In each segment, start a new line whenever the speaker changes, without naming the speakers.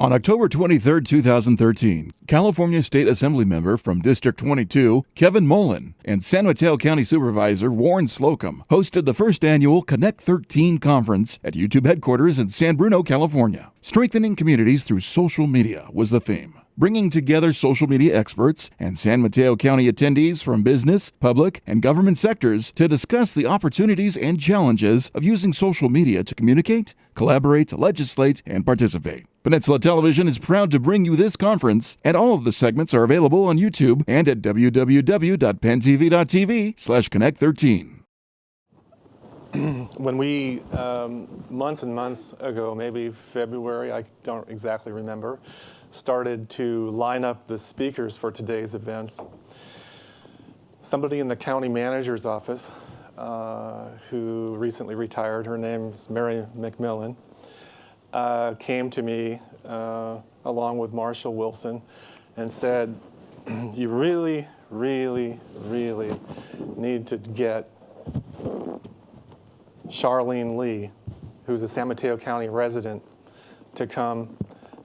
On October 23, 2013, California State Assembly member from District 22, Kevin Mullin, and San Mateo County Supervisor Warren Slocum hosted the first annual Connect13 conference at YouTube headquarters in San Bruno, California. Strengthening communities through social media was the theme, bringing together social media experts and San Mateo County attendees from business, public, and government sectors to discuss the opportunities and challenges of using social media to communicate, collaborate, legislate, and participate. Peninsula Television is proud to bring you this conference, and all of the segments are available on YouTube and at www.pentv.tv/Connect13.
When we, months and months ago, maybe February, I don't exactly remember, started to line up the speakers for today's events, somebody in the county manager's office who recently retired, her name's Mary McMillan, came to me along with Marshall Wilson and said, you really, really, really need to get Charlene Li, who's a San Mateo County resident, to come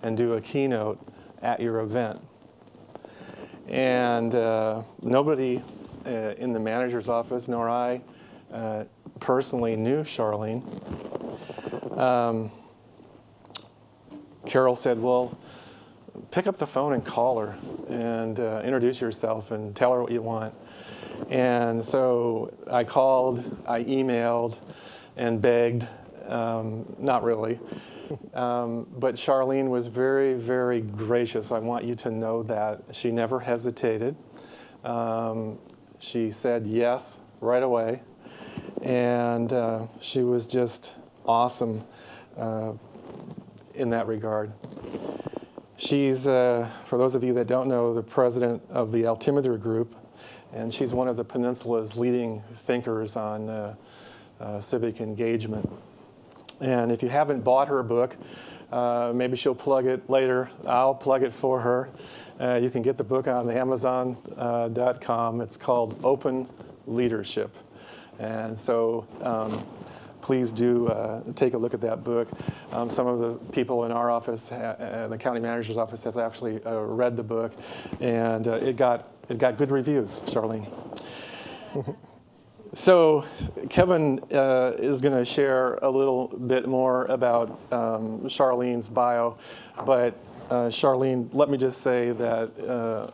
and do a keynote at your event. And nobody in the manager's office, nor I personally knew Charlene. Carol said, well, pick up the phone and call her and introduce yourself and tell her what you want. And so I called, I emailed, and begged, not really. But Charlene was very, very gracious. I want you to know that. She never hesitated. She said yes right away. And she was just awesome in that regard. She's, for those of you that don't know, the president of the Altimeter Group, and she's one of the Peninsula's leading thinkers on civic engagement. And if you haven't bought her book, maybe she'll plug it later. I'll plug it for her. You can get the book on Amazon.com. It's called Open Leadership. And so please do take a look at that book. Some of the people in our office, the county manager's office, have actually read the book, and it got good reviews, Charlene. So Kevin is going to share a little bit more about Charlene's bio, but Charlene, let me just say that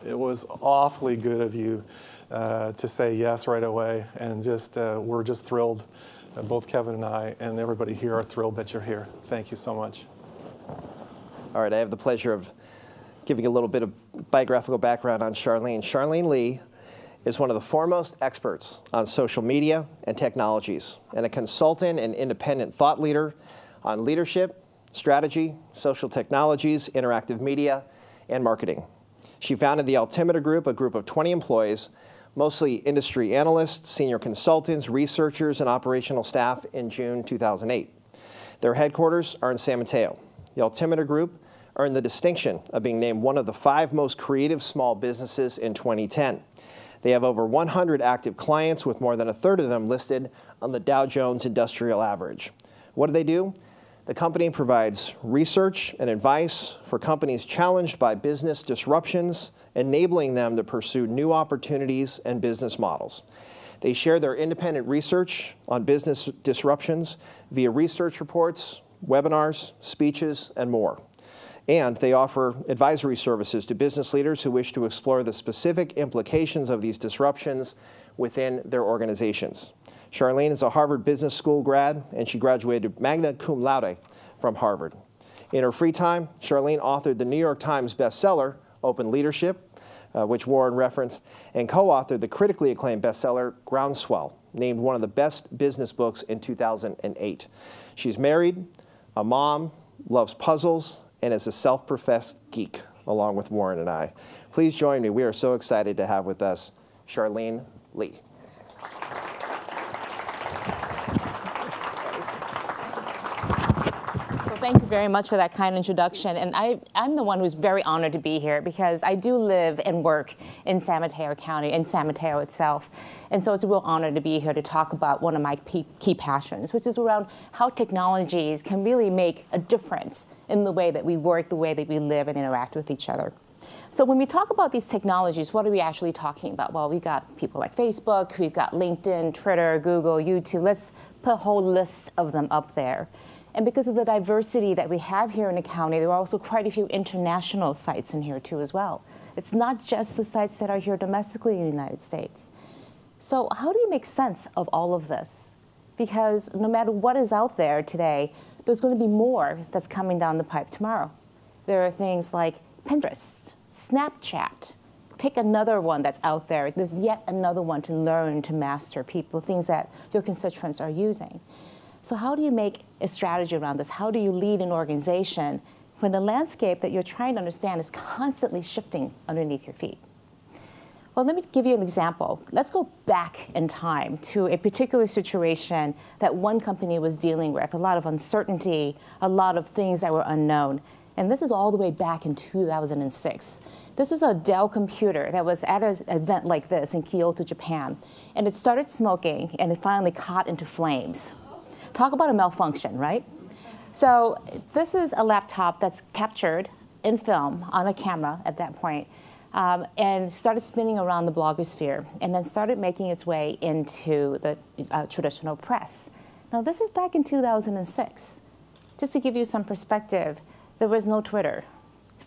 it was awfully good of you to say yes right away, and just we're just thrilled. Both Kevin and I and everybody here are thrilled that you're here. Thank you so much.
All right, I have the pleasure of giving a little bit of biographical background on Charlene. Charlene Li is one of the foremost experts on social media and technologies, and a consultant and independent thought leader on leadership, strategy, social technologies, interactive media, and marketing. She founded the Altimeter Group, a group of 20 employees, mostly industry analysts, senior consultants, researchers, and operational staff, in June 2008. Their headquarters are in San Mateo. The Altimeter Group earned the distinction of being named one of the 5 most creative small businesses in 2010. They have over 100 active clients, with more than a third of them listed on the Dow Jones Industrial Average. What do? The company provides research and advice for companies challenged by business disruptions, enabling them to pursue new opportunities and business models. They share their independent research on business disruptions via research reports, webinars, speeches, and more. And they offer advisory services to business leaders who wish to explore the specific implications of these disruptions within their organizations. Charlene is a Harvard Business School grad, and she graduated magna cum laude from Harvard. In her free time, Charlene authored the New York Times bestseller, Open Leadership, which Warren referenced, and co-authored the critically acclaimed bestseller, Groundswell, named one of the best business books in 2008. She's married, a mom, loves puzzles, and is a self-professed geek, along with Warren and I. Please join me. We are so excited to have with us Charlene Li.
So thank you very much for that kind introduction. And I'm the one who's very honored to be here because I do live and work in San Mateo County, in San Mateo itself. And so it's a real honor to be here to talk about one of my key passions, which is around how technologies can really make a difference in the way that we work, the way that we live and interact with each other. So when we talk about these technologies, what are we actually talking about? Well, we've got people like Facebook, we've got LinkedIn, Twitter, Google, YouTube. Let's put a whole list of them up there. And because of the diversity that we have here in the county, there are also quite a few international sites in here too as well. It's not just the sites that are here domestically in the United States. So how do you make sense of all of this? Because no matter what is out there today, there's going to be more that's coming down the pipe tomorrow. There are things like Pinterest, Snapchat. Pick another one that's out there. There's yet another one to learn, to master people, things that your constituents are using. So how do you make a strategy around this? How do you lead an organization when the landscape that you're trying to understand is constantly shifting underneath your feet? Well, let me give you an example. Let's go back in time to a particular situation that one company was dealing with, a lot of uncertainty, a lot of things that were unknown. And this is all the way back in 2006. This is a Dell computer that was at an event like this in Kyoto, Japan. And it started smoking, and it finally caught into flames. Talk about a malfunction, right? So this is a laptop that's captured in film on a camera at that point, and started spinning around the blogosphere, and then started making its way into the traditional press. Now this is back in 2006. Just to give you some perspective, there was no Twitter.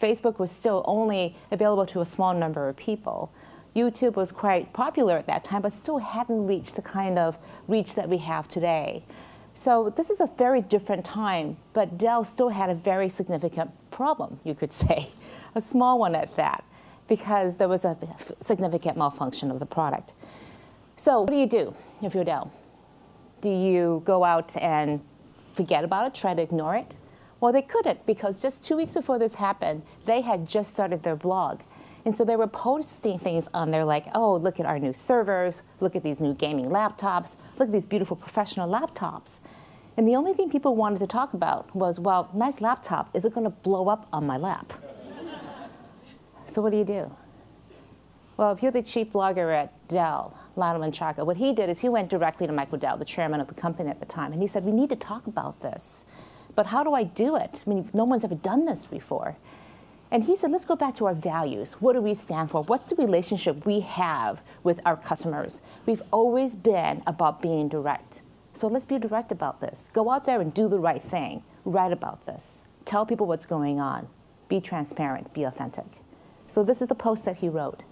Facebook was still only available to a small number of people. YouTube was quite popular at that time, but still hadn't reached the kind of reach that we have today. So this is a very different time, but Dell still had a very significant problem, you could say, a small one at that, because there was a significant malfunction of the product. So what do you do if you're Dell? Do you go out and forget about it, try to ignore it? Well, they couldn't, because just 2 weeks before this happened, they had just started their blog. And so they were posting things on there like, oh, look at our new servers, look at these new gaming laptops, look at these beautiful professional laptops. And the only thing people wanted to talk about was, well, nice laptop, is it going to blow up on my lap? So what do? Well, if you're the chief blogger at Dell, Latimer Chaka, what he did is he went directly to Michael Dell, the chairman of the company at the time, and he said, we need to talk about this. But how do I do it? I mean, no one's ever done this before. And he said, let's go back to our values. What do we stand for? What's the relationship we have with our customers? We've always been about being direct. So let's be direct about this. Go out there and do the right thing. Write about this. Tell people what's going on. Be transparent. Be authentic. So this is the post that he wrote.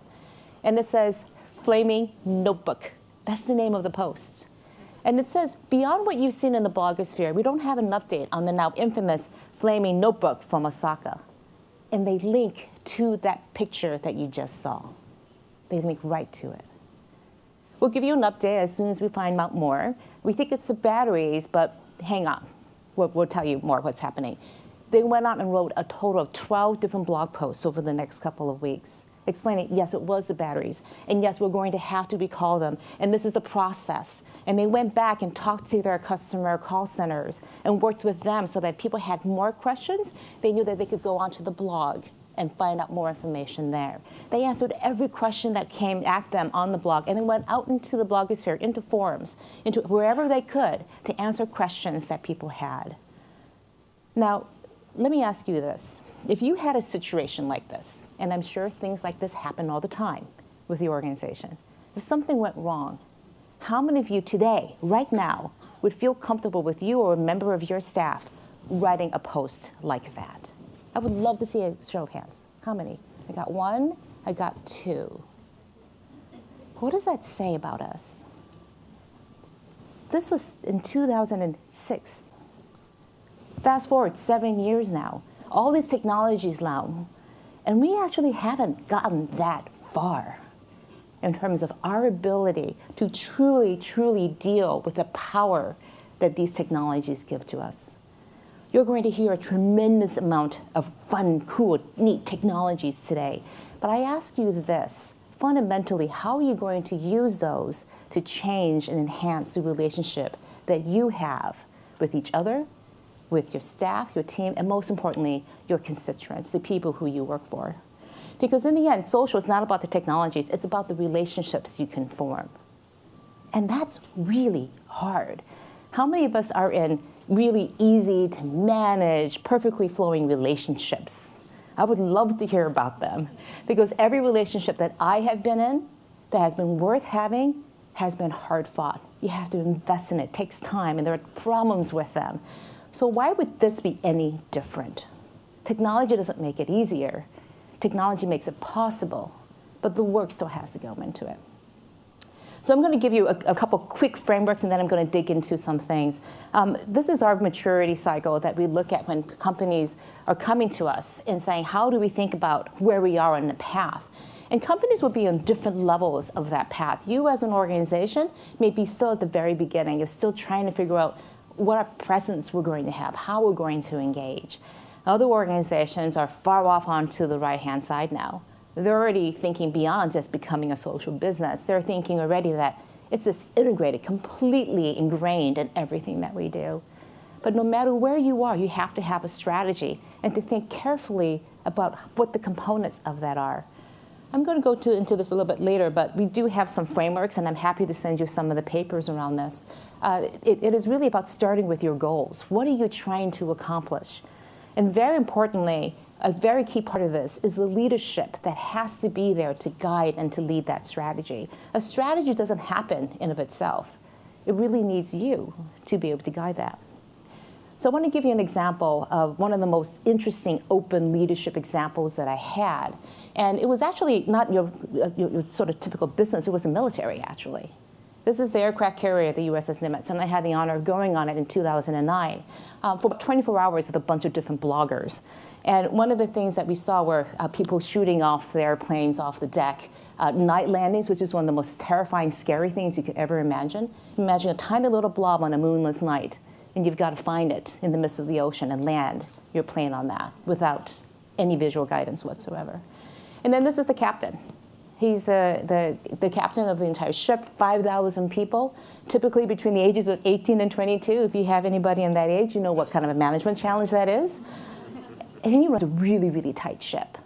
And it says, Flaming Notebook. That's the name of the post. And it says, beyond what you've seen in the blogosphere, we don't have an update on the now infamous Flaming Notebook from Osaka. And they link to that picture that you just saw. They link right to it. We'll give you an update as soon as we find out more. We think it's the batteries, but hang on. We'll tell you more what's happening. They went out and wrote a total of 12 different blog posts over the next couple of weeks, explaining, yes, it was the batteries, and yes, we're going to have to recall them, and this is the process. And they went back and talked to their customer call centers and worked with them so that people had more questions. They knew that they could go onto the blog and find out more information there. They answered every question that came at them on the blog, and then went out into the blogosphere, into forums, into wherever they could to answer questions that people had. Now, let me ask you this. If you had a situation like this, and I'm sure things like this happen all the time with the organization, if something went wrong, how many of you today, right now, would feel comfortable with you or a member of your staff writing a post like that? I would love to see a show of hands. How many? I got one, I got two. What does that say about us? This was in 2006. Fast forward 7 years now. All these technologies now, and we actually haven't gotten that far in terms of our ability to truly, truly deal with the power that these technologies give to us. You're going to hear a tremendous amount of fun, cool, neat technologies today. But I ask you this, fundamentally, how are you going to use those to change and enhance the relationship that you have with each other, with your staff, your team, and most importantly, your constituents, the people who you work for. Because in the end, social is not about the technologies, it's about the relationships you can form. And that's really hard. How many of us are in really easy to manage, perfectly flowing relationships? I would love to hear about them, because every relationship that I have been in that has been worth having has been hard fought. You have to invest in it. It takes time, and there are problems with them. So why would this be any different? Technology doesn't make it easier. Technology makes it possible, but the work still has to go into it. So I'm going to give you a couple quick frameworks, and then I'm going to dig into some things. This is our maturity cycle that we look at when companies are coming to us and saying, how do we think about where we are on the path? And companies will be on different levels of that path. You as an organization may be still at the very beginning. You're still trying to figure out what our presence we're going to have, how we're going to engage. Other organizations are far off onto the right-hand side now. They're already thinking beyond just becoming a social business. They're thinking already that it's just integrated, completely ingrained in everything that we do. But no matter where you are, you have to have a strategy and to think carefully about what the components of that are. I'm going to go into this a little bit later, but we do have some frameworks, and I'm happy to send you some of the papers around this. It is really about starting with your goals. What are you trying to accomplish? And very importantly, a very key part of this is the leadership that has to be there to guide and to lead that strategy. A strategy doesn't happen in of itself. It really needs you to be able to guide that. So I want to give you an example of one of the most interesting open leadership examples that I had. And it was actually not your sort of typical business, it was the military, actually. This is the aircraft carrier, the USS Nimitz, and I had the honor of going on it in 2009 for about 24 hours with a bunch of different bloggers. And one of the things that we saw were people shooting off their airplanes off the deck, night landings, which is one of the most terrifying, scary things you could ever imagine. Imagine a tiny little blob on a moonless night, and you've got to find it in the midst of the ocean and land your plane on that without any visual guidance whatsoever. And then this is the captain. He's the captain of the entire ship, 5,000 people, typically between the ages of 18 and 22. If you have anybody in that age, you know what kind of a management challenge that is. And he runs a really, really tight ship.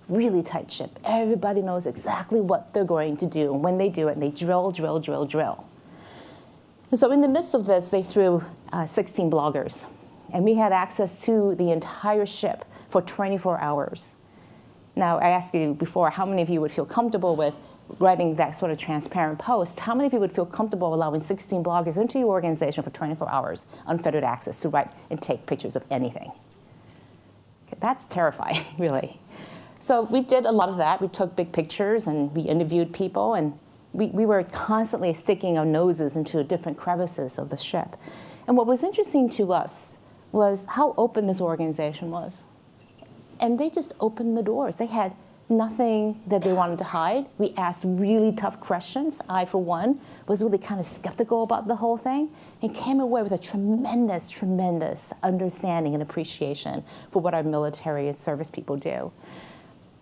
Really tight ship. Everybody knows exactly what they're going to do, and when they do it, and they drill, drill, drill, drill. And so in the midst of this, they threw 16 bloggers. And we had access to the entire ship for 24 hours. Now, I asked you before, how many of you would feel comfortable with writing that sort of transparent post? How many of you would feel comfortable allowing 16 bloggers into your organization for 24 hours, unfettered access to write and take pictures of anything? Okay, that's terrifying, really. So we did a lot of that. We took big pictures, and we interviewed people, and we were constantly sticking our noses into different crevices of the ship. And what was interesting to us was how open this organization was. And they just opened the doors. They had nothing that they wanted to hide. We asked really tough questions. I, for one, was really kind of skeptical about the whole thing and came away with a tremendous, tremendous understanding and appreciation for what our military and service people do.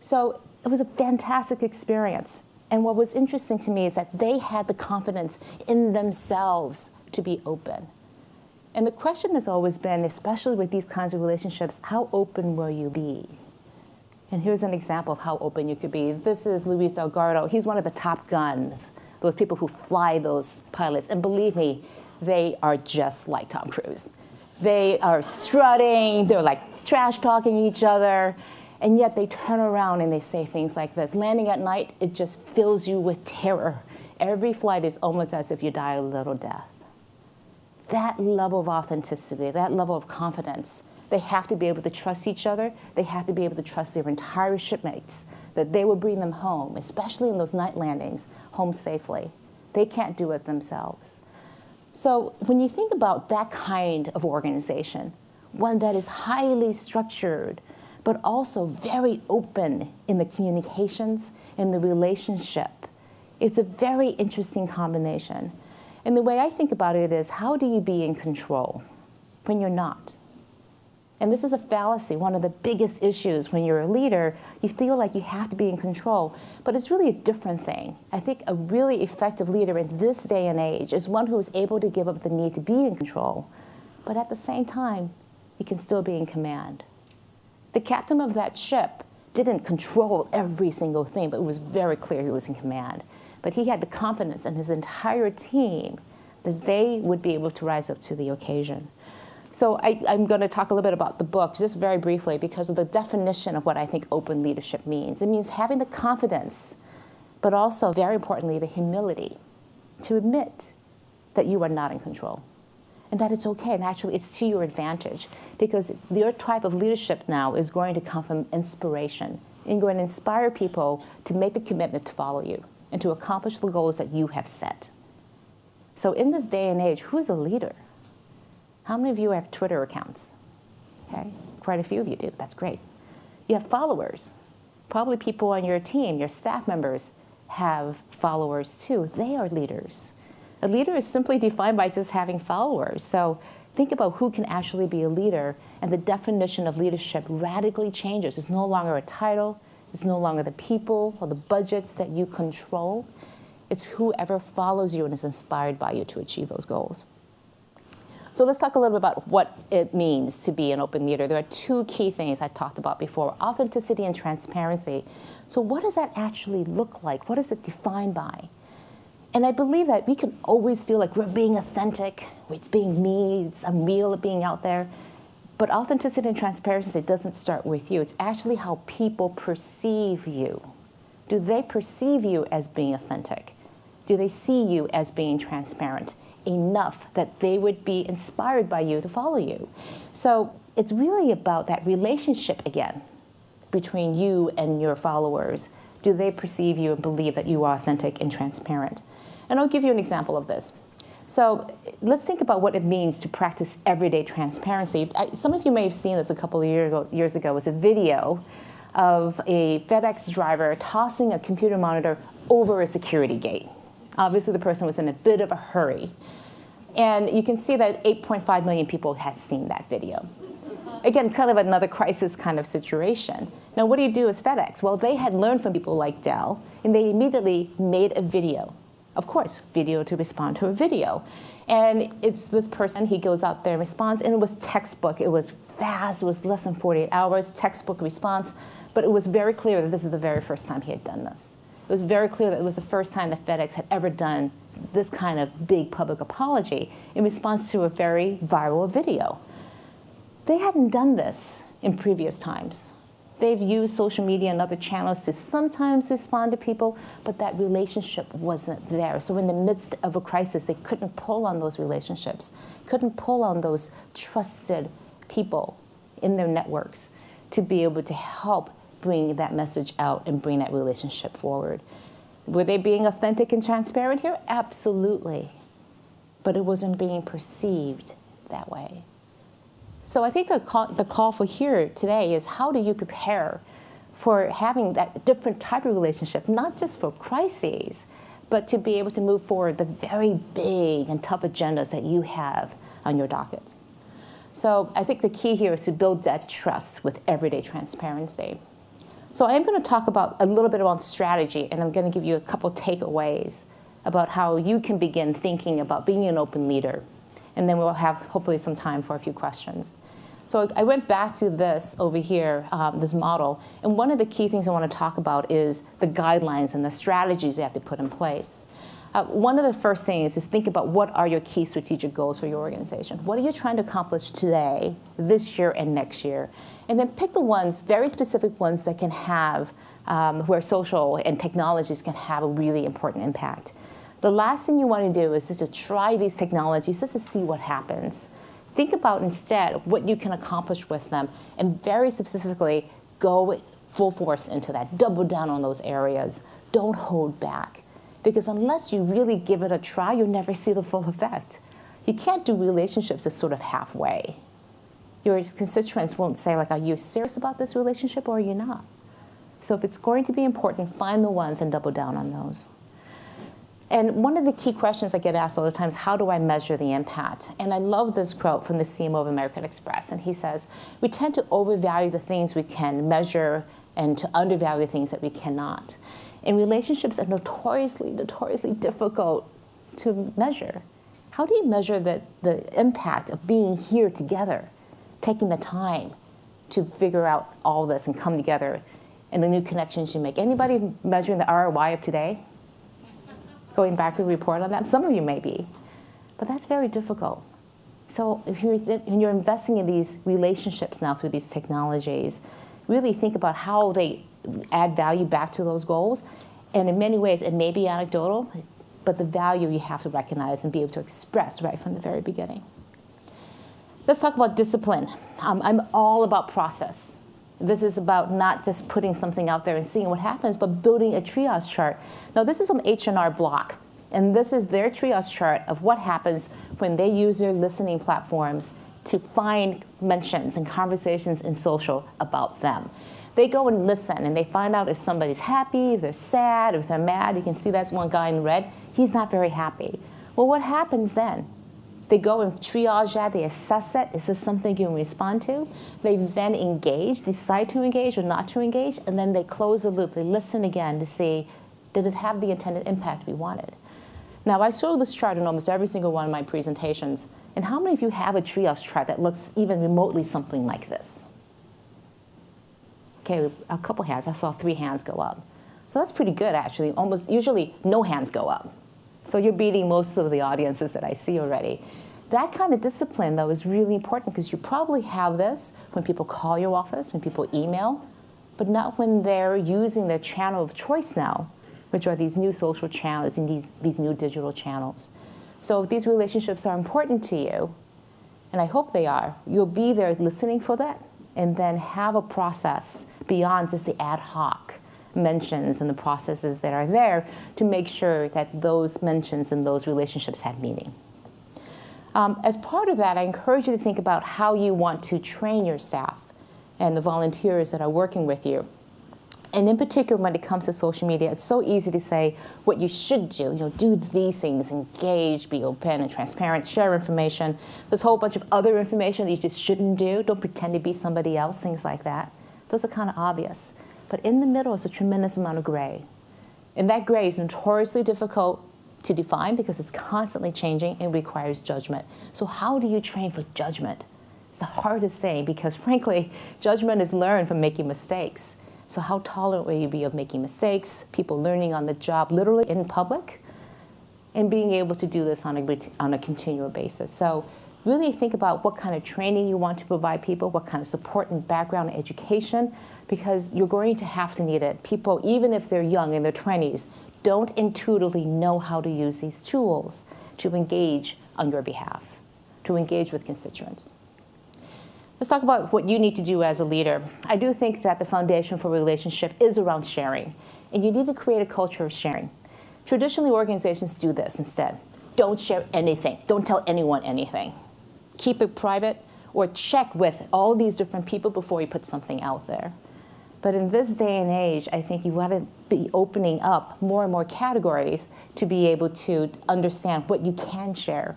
So it was a fantastic experience. And what was interesting to me is that they had the confidence in themselves to be open. And the question has always been, especially with these kinds of relationships, how open will you be? And here's an example of how open you could be. This is Luis Delgado. He's one of the top guns, those people who fly those pilots. And believe me, they are just like Tom Cruise. They are strutting, they're like trash talking each other, and yet they turn around and they say things like this. Landing at night, it just fills you with terror. Every flight is almost as if you die a little death. That level of authenticity, that level of confidence, they have to be able to trust each other. They have to be able to trust their entire shipmates, that they will bring them home, especially in those night landings, home safely. They can't do it themselves. So when you think about that kind of organization, one that is highly structured, but also very open in the communications, in the relationship, it's a very interesting combination. And the way I think about it is, how do you be in control when you're not? And this is a fallacy. One of the biggest issues when you're a leader, you feel like you have to be in control, but it's really a different thing. I think a really effective leader in this day and age is one who is able to give up the need to be in control, but at the same time, he can still be in command. The captain of that ship didn't control every single thing, but it was very clear he was in command. But he had the confidence in his entire team that they would be able to rise up to the occasion. So I'm going to talk a little bit about the book, just very briefly, because of the definition of what I think open leadership means. It means having the confidence, but also, very importantly, the humility to admit that you are not in control and that it's okay, and actually it's to your advantage, because your type of leadership now is going to come from inspiration. You're going to inspire people to make the commitment to follow you and to accomplish the goals that you have set. So in this day and age, who's a leader? How many of you have Twitter accounts? Okay, quite a few of you do. That's great. You have followers. Probably people on your team, your staff members, have followers too. They are leaders. A leader is simply defined by just having followers. So think about who can actually be a leader, and the definition of leadership radically changes. It's no longer a title. It's no longer the people or the budgets that you control. It's whoever follows you and is inspired by you to achieve those goals. So let's talk a little bit about what it means to be an open leader. There are two key things I talked about before: authenticity and transparency. So what does that actually look like? What is it defined by? And I believe that we can always feel like we're being authentic, it's being me, it's a meal of being out there. But authenticity and transparency doesn't start with you. It's actually how people perceive you. Do they perceive you as being authentic? Do they see you as being transparent enough that they would be inspired by you to follow you? So it's really about that relationship again between you and your followers. Do they perceive you and believe that you are authentic and transparent? And I'll give you an example of this. So let's think about what it means to practice everyday transparency. Some of you may have seen this a couple of years ago. It was a video of a FedEx driver tossing a computer monitor over a security gate. Obviously, the person was in a bit of a hurry. And you can see that 8.5 million people had seen that video. Again, kind of another crisis kind of situation. Now, what do you do as FedEx? Well, they had learned from people like Dell, and they immediately made a video. Of course, video to respond to a video. And it's this person, he goes out there and responds, and it was textbook. It was fast, it was less than 48 hours, textbook response. But it was very clear that this is the very first time he had done this. It was very clear that it was the first time that FedEx had ever done this kind of big public apology in response to a very viral video. They hadn't done this in previous times. They've used social media and other channels to sometimes respond to people, but that relationship wasn't there. So in the midst of a crisis, they couldn't pull on those relationships, couldn't pull on those trusted people in their networks to be able to help bring that message out and bring that relationship forward. Were they being authentic and transparent here? Absolutely. But it wasn't being perceived that way. So I think the call for here today is, how do you prepare for having that different type of relationship, not just for crises, but to be able to move forward the very big and tough agendas that you have on your dockets. So I think the key here is to build that trust with everyday transparency. So I am going to talk about a little bit about strategy, and I'm going to give you a couple takeaways about how you can begin thinking about being an open leader. And then we'll have hopefully some time for a few questions. So I went back to this over here, this model, and one of the key things I want to talk about is the guidelines and the strategies you have to put in place. One of the first things is think about what are your key strategic goals for your organization. What are you trying to accomplish today, this year, and next year? And then pick the ones, very specific ones that can have, where social and technologies can have a really important impact. The last thing you want to do is just to try these technologies just to see what happens. Think about instead what you can accomplish with them, and very specifically go full force into that. Double down on those areas. Don't hold back. Because unless you really give it a try, you'll never see the full effect. You can't do relationships as sort of halfway. Your constituents won't say, like, are you serious about this relationship or are you not? So if it's going to be important, find the ones and double down on those. And one of the key questions I get asked all the time is, how do I measure the impact? And I love this quote from the CMO of American Express. And he says, we tend to overvalue the things we can measure and to undervalue the things that we cannot. And relationships are notoriously difficult to measure. How do you measure the impact of being here together? taking the time to figure out all this and come together and the new connections you make. Anybody measuring the ROI of today? Going back and report on that? Some of you may be, but that's very difficult. So when you're investing in these relationships now through these technologies, really think about how they add value back to those goals. And in many ways, it may be anecdotal, but the value you have to recognize and be able to express right from the very beginning. Let's talk about discipline. I'm all about process. This is about not just putting something out there and seeing what happens, but building a triage chart. Now, this is from H&R Block, and this is their triage chart of what happens when they use their listening platforms to find mentions and conversations in social about them. They go and listen, and they find out if somebody's happy, if they're sad, if they're mad. You can see that's one guy in red. He's not very happy. Well, what happens then? They go and triage that, they assess it. Is this something you can respond to? They then engage, decide to engage or not to engage, and then they close the loop. They listen again to see, did it have the intended impact we wanted? Now, I show this chart in almost every single one of my presentations. And how many of you have a triage chart that looks even remotely something like this? Okay, a couple hands. I saw 3 hands go up. So that's pretty good, actually. Almost usually no hands go up. So you're beating most of the audiences that I see already. That kind of discipline, though, is really important because you probably have this when people call your office, when people email, but not when they're using their channel of choice now, which are these new social channels and these new digital channels. So if these relationships are important to you, and I hope they are, you'll be there listening for that, and then have a process beyond just the ad hoc mentions and the processes that are there to make sure that those mentions and those relationships have meaning. As part of that, I encourage you to think about how you want to train your staff and the volunteers that are working with you. And in particular, when it comes to social media, it's so easy to say what you should do. Do these things, engage, be open and transparent, share information. There's a whole bunch of other information that you just shouldn't do. Don't pretend to be somebody else, things like that. Those are kind of obvious. But in the middle is a tremendous amount of gray. And that gray is notoriously difficult to define because it's constantly changing and requires judgment. So how do you train for judgment? It's the hardest thing because, frankly, judgment is learned from making mistakes. So how tolerant will you be of making mistakes, people learning on the job, literally in public, and being able to do this on a continual basis. So really think about what kind of training you want to provide people, what kind of support and background and education, because you're going to have to need it. People, even if they're young, in their 20s, don't intuitively know how to use these tools to engage on your behalf, to engage with constituents. Let's talk about what you need to do as a leader. I do think that the foundation for a relationship is around sharing, and you need to create a culture of sharing. Traditionally, organizations do this instead. Don't share anything. Don't tell anyone anything. Keep it private, or check with all these different people before you put something out there. But in this day and age, I think you want to be opening up more and more categories to be able to understand what you can share.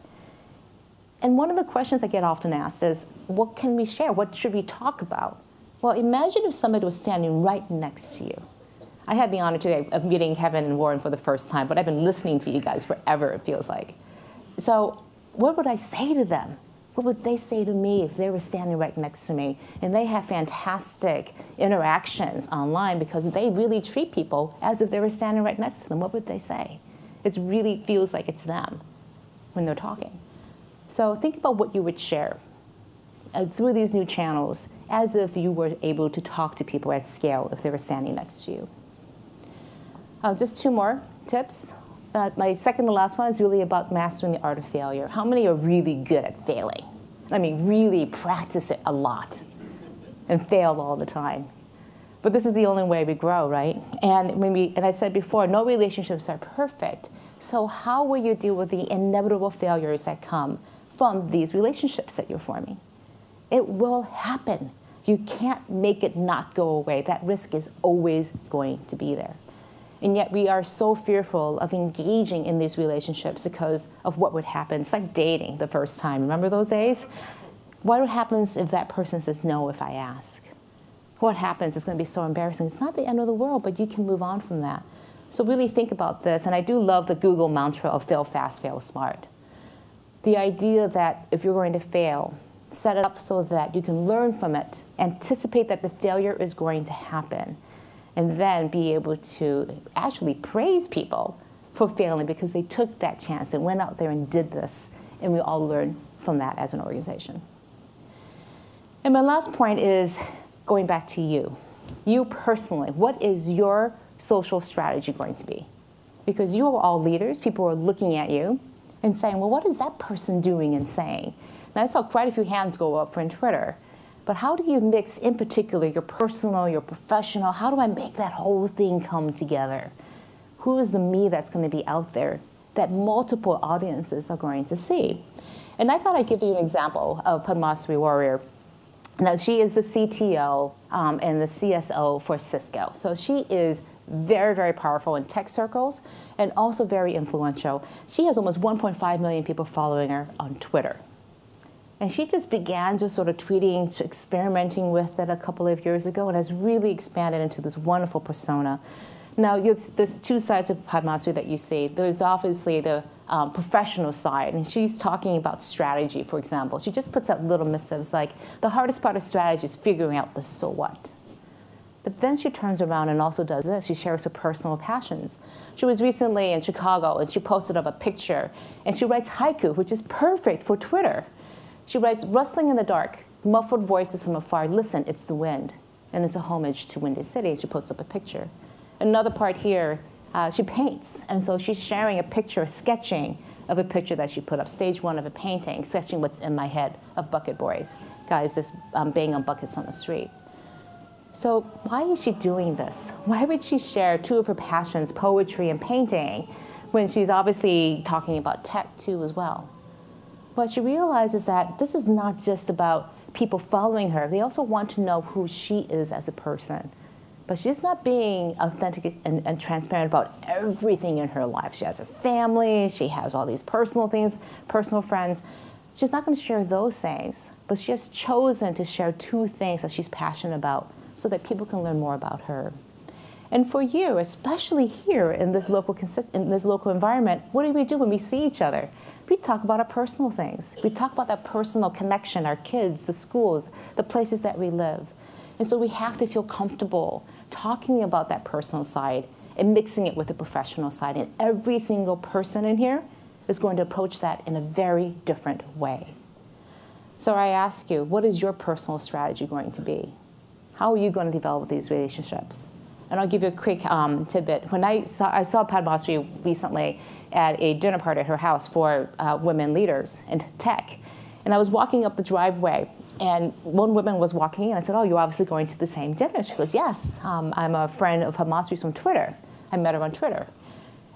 And one of the questions I get often asked is, what can we share? What should we talk about? Well, imagine if somebody was standing right next to you. I had the honor today of meeting Kevin and Warren for the first time, but I've been listening to you guys forever, it feels like. So what would I say to them? What would they say to me if they were standing right next to me? And they have fantastic interactions online because they really treat people as if they were standing right next to them. What would they say? It really feels like it's them when they're talking. So think about what you would share through these new channels as if you were able to talk to people at scale if they were standing next to you. Just 2 more tips. My second to last one is really about mastering the art of failure. How many are really good at failing? I mean, really practice it a lot and fail all the time. But this is the only way we grow, right? And I said before, no relationships are perfect. So how will you deal with the inevitable failures that come from these relationships that you're forming? It will happen. You can't make it not go away. That risk is always going to be there. And yet we are so fearful of engaging in these relationships because of what would happen. It's like dating the first time. Remember those days? What happens if that person says no if I ask? What happens? It's going to be so embarrassing. It's not the end of the world, but you can move on from that. So really think about this. And I do love the Google mantra of fail fast, fail smart. The idea that if you're going to fail, set it up so that you can learn from it, anticipate that the failure is going to happen, and then be able to actually praise people for failing because they took that chance and went out there and did this, and we all learn from that as an organization. And my last point is going back to you. You personally, what is your social strategy going to be? Because you are all leaders, people are looking at you and saying, well, what is that person doing and saying? And I saw quite a few hands go up on Twitter. But how do you mix, in particular, your personal, your professional? How do I make that whole thing come together? Who is the me that's going to be out there that multiple audiences are going to see? And I thought I'd give you an example of Padmasree Warrior. Now, she is the CTO and the CSO for Cisco. So she is very, very powerful in tech circles and also very influential. She has almost 1.5 million people following her on Twitter. And she just began just sort of tweeting, experimenting with it a couple of years ago, and has really expanded into this wonderful persona. Now, there's two sides of Padmasree that you see. There's obviously the professional side, and she's talking about strategy, for example. She just puts out little missives like, the hardest part of strategy is figuring out the so what. But then she turns around and also does this. She shares her personal passions. She was recently in Chicago, and she posted up a picture, and she writes haiku, which is perfect for Twitter. She writes, rustling in the dark, muffled voices from afar, listen, it's the wind. And it's a homage to Windy City. She puts up a picture. Another part here, she paints. And so she's sharing a picture, sketching of a picture that she put up, stage one of a painting, sketching what's in my head of bucket boys, guys just banging on buckets on the street. So why is she doing this? Why would she share two of her passions, poetry and painting, when she's obviously talking about tech too as well? But she realizes that this is not just about people following her. They also want to know who she is as a person. But she's not being authentic and transparent about everything in her life. She has a family, she has all these personal things, personal friends. She's not going to share those things, but she has chosen to share two things that she's passionate about so that people can learn more about her. And for you, especially here in this local environment, what do we do when we see each other? We talk about our personal things. We talk about that personal connection, our kids, the schools, the places that we live. And so we have to feel comfortable talking about that personal side and mixing it with the professional side. And every single person in here is going to approach that in a very different way. So I ask you, what is your personal strategy going to be? How are you going to develop these relationships? And I'll give you a quick tidbit. When I saw Padmasree recently at a dinner party at her house for women leaders in tech. And I was walking up the driveway, and one woman was walking in. I said, oh, you're obviously going to the same dinner. She goes, yes, I'm a friend of Padmasree's from Twitter. I met her on Twitter.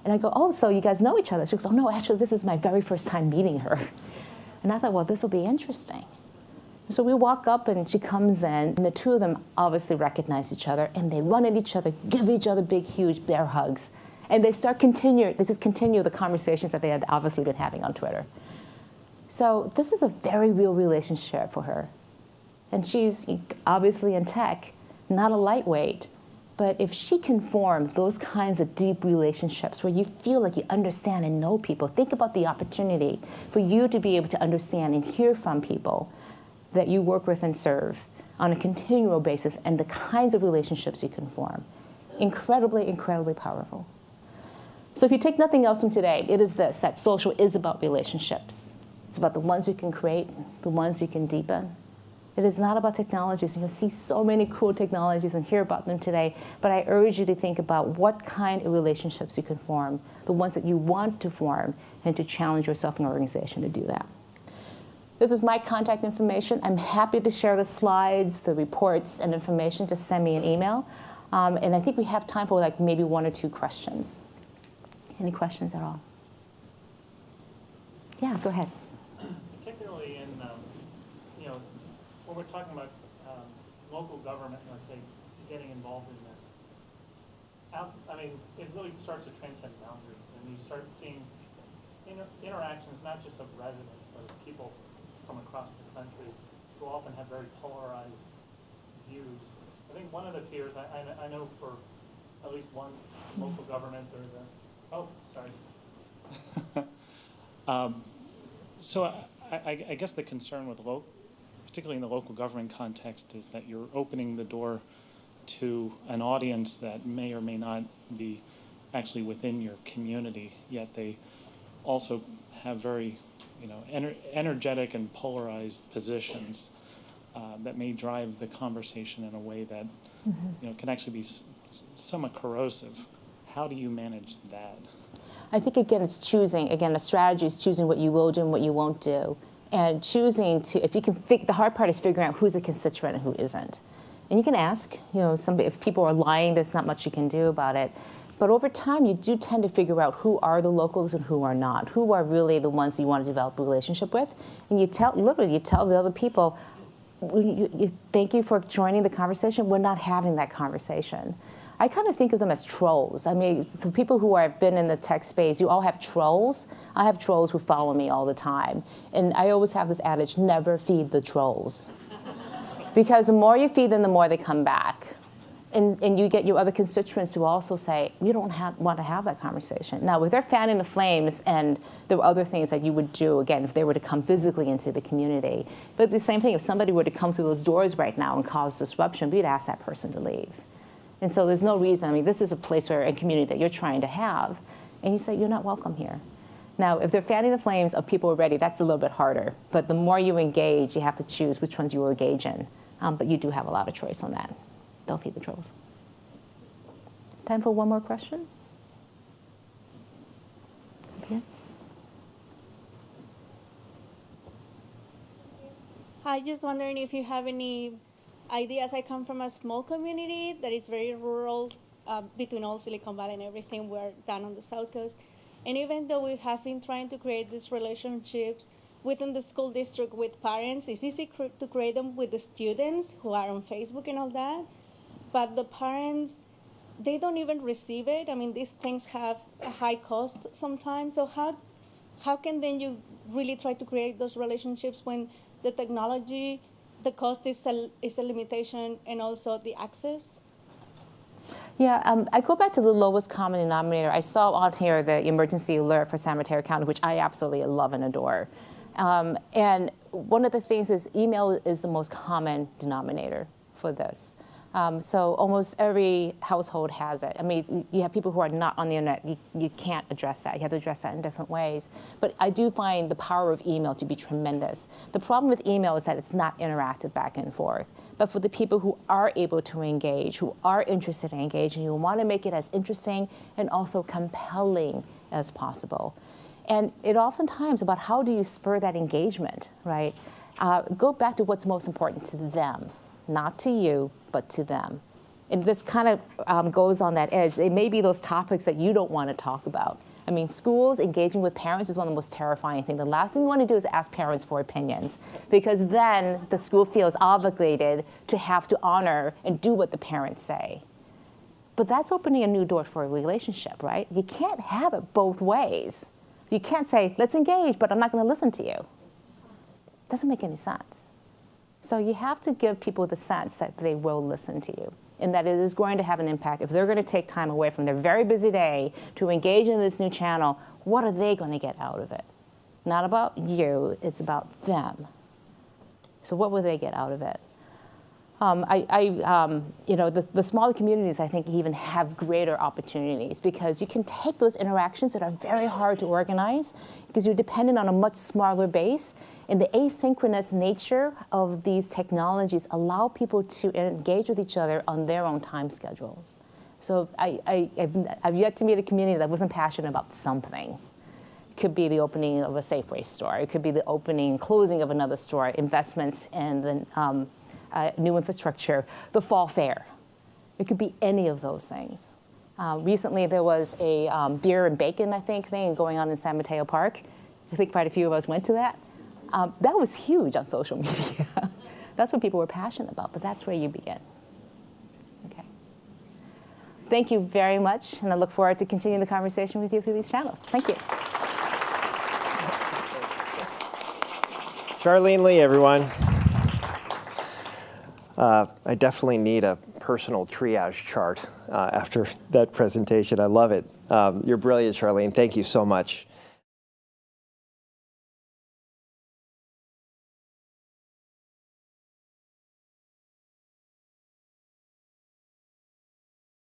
And I go, oh, so you guys know each other? She goes, oh, no, actually, this is my very first time meeting her. And I thought, well, this will be interesting. So we walk up, and she comes in, and the two of them obviously recognize each other, and they run at each other, give each other big, huge bear hugs. And they just continue the conversations that they had obviously been having on Twitter. So this is a very real relationship for her. And she's obviously in tech, not a lightweight. But if she can form those kinds of deep relationships where you feel like you understand and know people, think about the opportunity for you to be able to understand and hear from people that you work with and serve on a continual basis, and the kinds of relationships you can form. Incredibly, incredibly powerful. So if you take nothing else from today, it is this, that social is about relationships. It's about the ones you can create, the ones you can deepen. It is not about technologies. You'll see so many cool technologies and hear about them today, but I urge you to think about what kind of relationships you can form, the ones that you want to form, and to challenge yourself in an organization to do that. This is my contact information. I'm happy to share the slides, the reports, and information. Just send me an email. And I think we have time for like maybe one or two questions. Any questions at all? Yeah, go ahead.
Particularly in, when we're talking about local government, let's say, getting involved in this, it really starts to transcend boundaries, and you start seeing interactions not just of residents, but of people from across the country who often have very polarized views. I think one of the fears, I know for at least one local government, there's a, oh, sorry.
So I guess the concern with
particularly in the local government context, is that you're opening the door to an audience that may or may not be actually within your community, yet they also have very, energetic and polarized positions that may drive the conversation in a way that, can actually be somewhat corrosive. How do you manage that?
I think, again, it's choosing. Again, the strategy is choosing what you will do and what you won't do. And choosing to, if you can, the hard part is figuring out who's a constituent and who isn't. And you can ask, if people are lying, there's not much you can do about it. But over time, you do tend to figure out who are the locals and who are not, who are really the ones you want to develop a relationship with. And you tell the other people, thank you for joining the conversation. We're not having that conversation. I kind of think of them as trolls. I mean, the people who have been in the tech space, you all have trolls. I have trolls who follow me all the time. And I always have this adage, never feed the trolls. Because the more you feed them, the more they come back. And you get your other constituents who also say, you don't want to have that conversation. Now, if they're fanning the flames, and there were other things that you would do, again, if they were to come physically into the community. But the same thing, if somebody were to come through those doors right now and cause disruption, we'd ask that person to leave. And so there's no reason, I mean, this is a place where a community that you're trying to have, and you say, you're not welcome here. Now, if they're fanning the flames of people already, that's a little bit harder. But the more you engage, you have to choose which ones you will engage in. But you do have a lot of choice on that. Don't feed the trolls. Time for one more question? Okay.
Hi, just wondering if you have any ideas. I come from a small community that is very rural, between all Silicon Valley and everything. We're down on the South Coast. And even though we have been trying to create these relationships within the school district with parents, it's easy to create them with the students who are on Facebook and all that. But the parents, they don't even receive it. I mean, these things have a high cost sometimes. So how can then you really try to create those relationships when the technology, the cost is a limitation, and also the access?
Yeah, I go back to the lowest common denominator. I saw on here the emergency alert for San Mateo County, which I absolutely love and adore. And one of the things is email is the most common denominator for this. So almost every household has it. I mean, you have people who are not on the internet. You can't address that. You have to address that in different ways. But I do find the power of email to be tremendous. The problem with email is that it's not interactive back and forth. But for the people who are able to engage, who are interested in engaging, who want to make it as interesting and also compelling as possible. And it oftentimes about how do you spur that engagement, right? Go back to what's most important to them. Not to you, but to them. And this kind of goes on that edge. It may be those topics that you don't want to talk about. I mean, schools engaging with parents is one of the most terrifying things. The last thing you want to do is ask parents for opinions, because then the school feels obligated to have to honor and do what the parents say. But that's opening a new door for a relationship, right? You can't have it both ways. You can't say, let's engage, but I'm not going to listen to you. Doesn't make any sense. So you have to give people the sense that they will listen to you and that it is going to have an impact. If they're going to take time away from their very busy day to engage in this new channel, what are they going to get out of it? Not about you, it's about them. So what will they get out of it? The smaller communities, I think, even have greater opportunities because you can take those interactions that are very hard to organize because you're dependent on a much smaller base. And the asynchronous nature of these technologies allow people to engage with each other on their own time schedules. So I've yet to meet a community that wasn't passionate about something. It could be the opening of a Safeway store. It could be the opening and closing of another store, investments in the new infrastructure, the fall fair. It could be any of those things. Recently, there was a beer and bacon, I think, thing going on in San Mateo Park. I think quite a few of us went to that. That was huge on social media. That's what people were passionate about, but that's where you begin. Okay. Thank you very much, and I look forward to continuing the conversation with you through these channels. Thank you.
Charlene Li, everyone. I definitely need a personal triage chart after that presentation. I love it. You're brilliant, Charlene. Thank you so much.